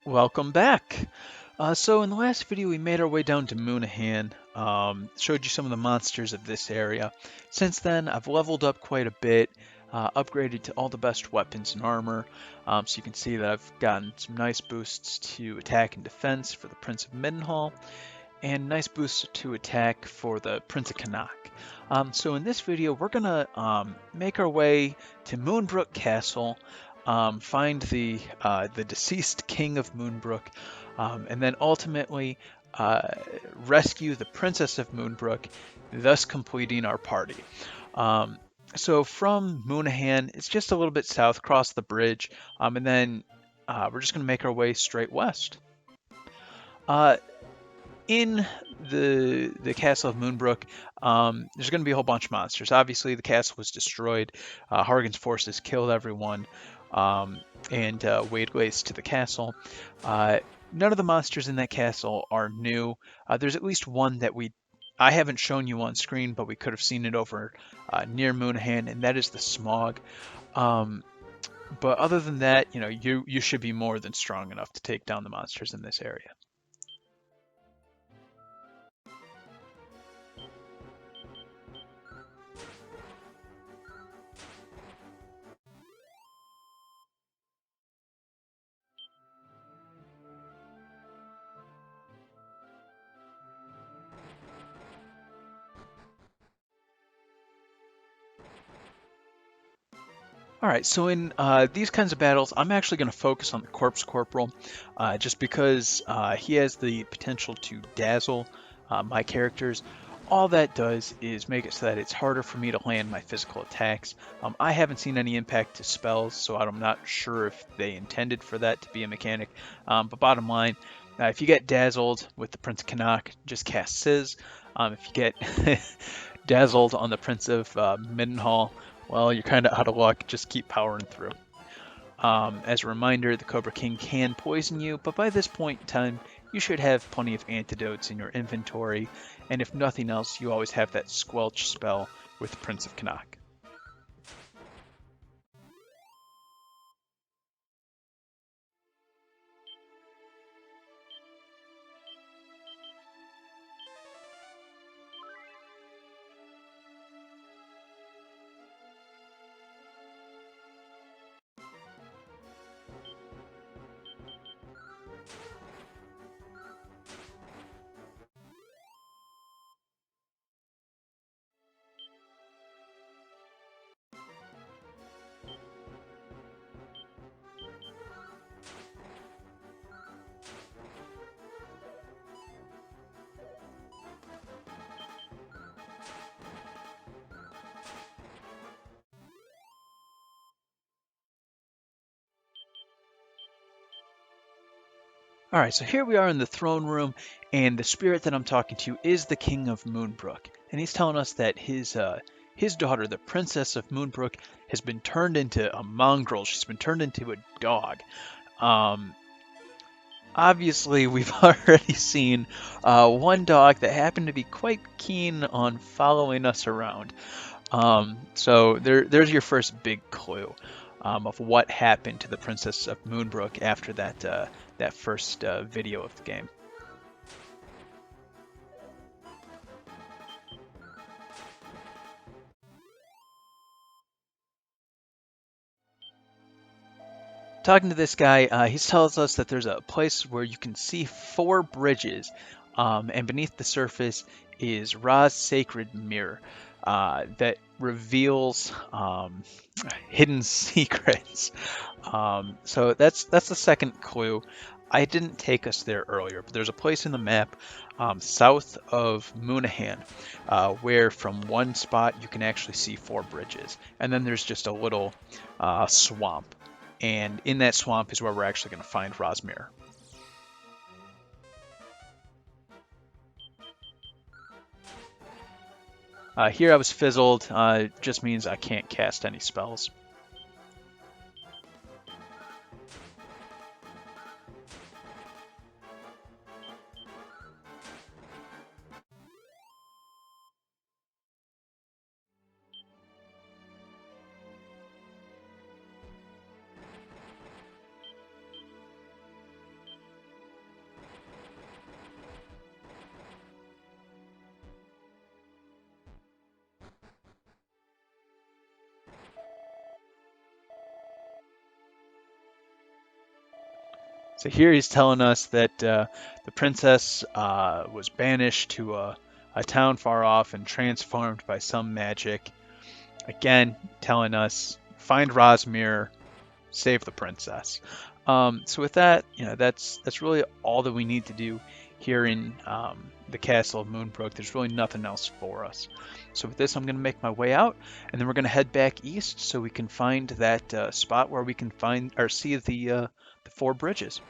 Welcome back. So in the last video, we made our way down to Moonahan, showed you some of the monsters of this area. Since then, I've leveled up quite a bit, upgraded to all the best weapons and armor, so you can see that I've gotten some nice boosts to attack and defense for the Prince of Midenhall, and nice boosts to attack for the Prince of Connacht. So in this video, we're gonna make our way to Moonbrooke Castle, find the deceased king of Moonbrooke, and then ultimately uh, rescue the Princess of Moonbrooke, thus completing our party. Um, so from Moonahan, it's just a little bit south, across the bridge, and then we're just going to make our way straight west. Uh, in the castle of Moonbrooke, there's going to be a whole bunch of monsters. Obviously, the castle was destroyed. Hargon's forces killed everyone and laid waste to the castle. None of the monsters in that castle are new. There's at least one that I haven't shown you on screen, but we could have seen it over near Moonahan, and that is the Smog. Um, but other than that, you should be more than strong enough to take down the monsters in this area. All right, so in these kinds of battles, I'm actually going to focus on the Corpse Corporal, just because he has the potential to dazzle my characters. All that does is make it so that it's harder for me to land my physical attacks. I haven't seen any impact to spells, so I'm not sure if they intended for that to be a mechanic. But bottom line, if you get dazzled with the Prince of Connacht, just cast Sizz. If you get dazzled on the Prince of Midenhall, well, you're kind of out of luck. Just keep powering through. As a reminder, the Cobra King can poison you, but by this point in time, you should have plenty of antidotes in your inventory, and if nothing else, you always have that Squelch spell with the Prince of Connacht. All right, so here we are in the throne room, and the spirit that I'm talking to is the King of Moonbrooke, and he's telling us that his daughter, the Princess of Moonbrooke, has been turned into a mongrel. She's been turned into a dog. Um, Obviously, we've already seen one dog that happened to be quite keen on following us around. So there's your first big clue of what happened to the Princess of Moonbrooke after that first video of the game. Talking to this guy, he tells us that there's a place where you can see 4 bridges, and beneath the surface is Ra's sacred mirror that reveals hidden secrets. So that's the second clue. I didn't take us there earlier, but there's a place in the map south of Moonahan where from one spot you can actually see 4 bridges, and then there's just a little swamp. And in that swamp is where we're actually going to find Rosmere. Here I was fizzled, just means I can't cast any spells. So here he's telling us that the princess was banished to a town far off and transformed by some magic. Again, telling us find Rosmere, save the princess. So with that, that's really all that we need to do here in the castle of Moonbrooke. There's really nothing else for us. So with this, I'm going to make my way out, and then we're going to head back east so we can find that spot where we can find or see the four bridges.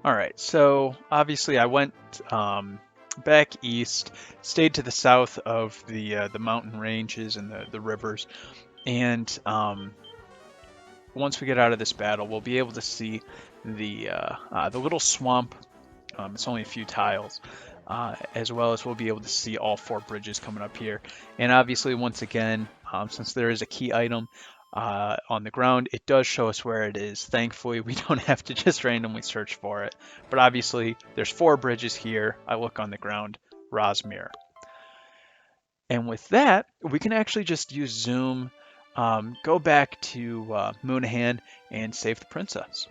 All right, so obviously I went back east, stayed to the south of the mountain ranges and the rivers, and once we get out of this battle, we'll be able to see the little swamp. It's only a few tiles, as well as we'll be able to see all four bridges coming up here. And obviously, once again, since there is a key item on the ground, it does show us where it is. Thankfully, we don't have to just randomly search for it. But obviously, there's four bridges here. I look on the ground, Rosmere. And with that, we can actually just use Zoom, go back to Moonahan, and save the princess.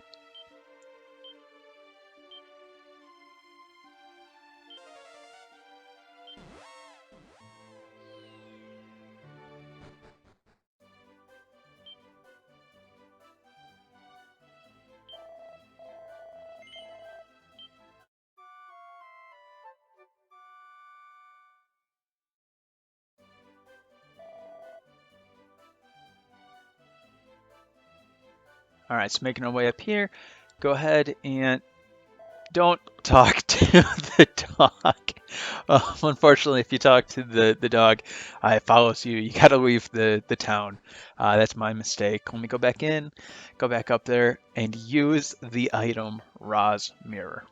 All right, so making our way up here, go ahead and don't talk to the dog. Unfortunately, if you talk to the dog, it follows you. You gotta leave the town. That's my mistake. Let me go back in, go back up there, and use the item Ra's Mirror.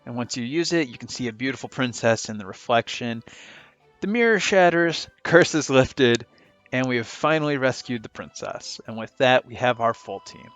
And once you use it, you can see a beautiful princess in the reflection. The mirror shatters, curse is lifted, and we have finally rescued the princess. And with that, we have our full team.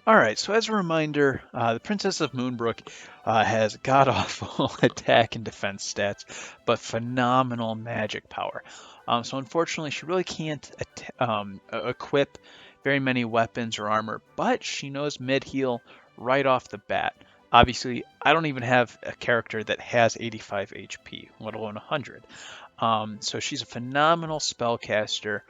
All right, so as a reminder, the Princess of Moonbrooke has god-awful attack and defense stats, but phenomenal magic power. So unfortunately, she really can't equip very many weapons or armor, but she knows mid-heal right off the bat. Obviously, I don't even have a character that has 85 HP, let alone 100. So she's a phenomenal spellcaster.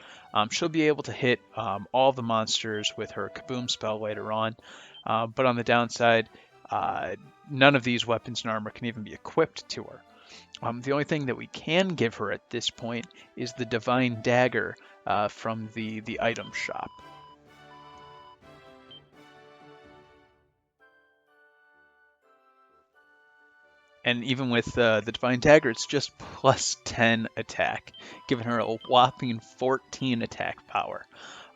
She'll be able to hit all the monsters with her Kaboom spell later on. But on the downside, uh, none of these weapons and armor can even be equipped to her. The only thing that we can give her at this point is the Divine Dagger from the item shop. And even with the Divine Dagger, it's just plus 10 attack, giving her a whopping 14 attack power.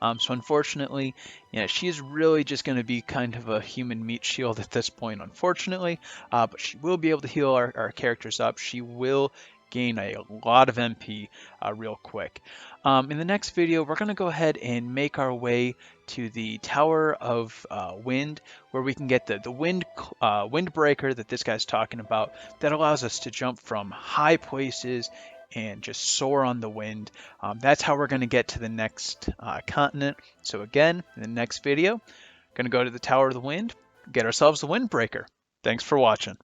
So unfortunately, yeah, she's really just going to be kind of a human meat shield at this point, unfortunately. But she will be able to heal our characters up. She will gain a lot of MP real quick. In the next video, we're going to go ahead and make our way to the Tower of Wind, where we can get the windbreaker that this guy's talking about that allows us to jump from high places and just soar on the wind. That's how we're going to get to the next continent. So again, in the next video, going to go to the Tower of the Wind, get ourselves the windbreaker. Thanks for watching.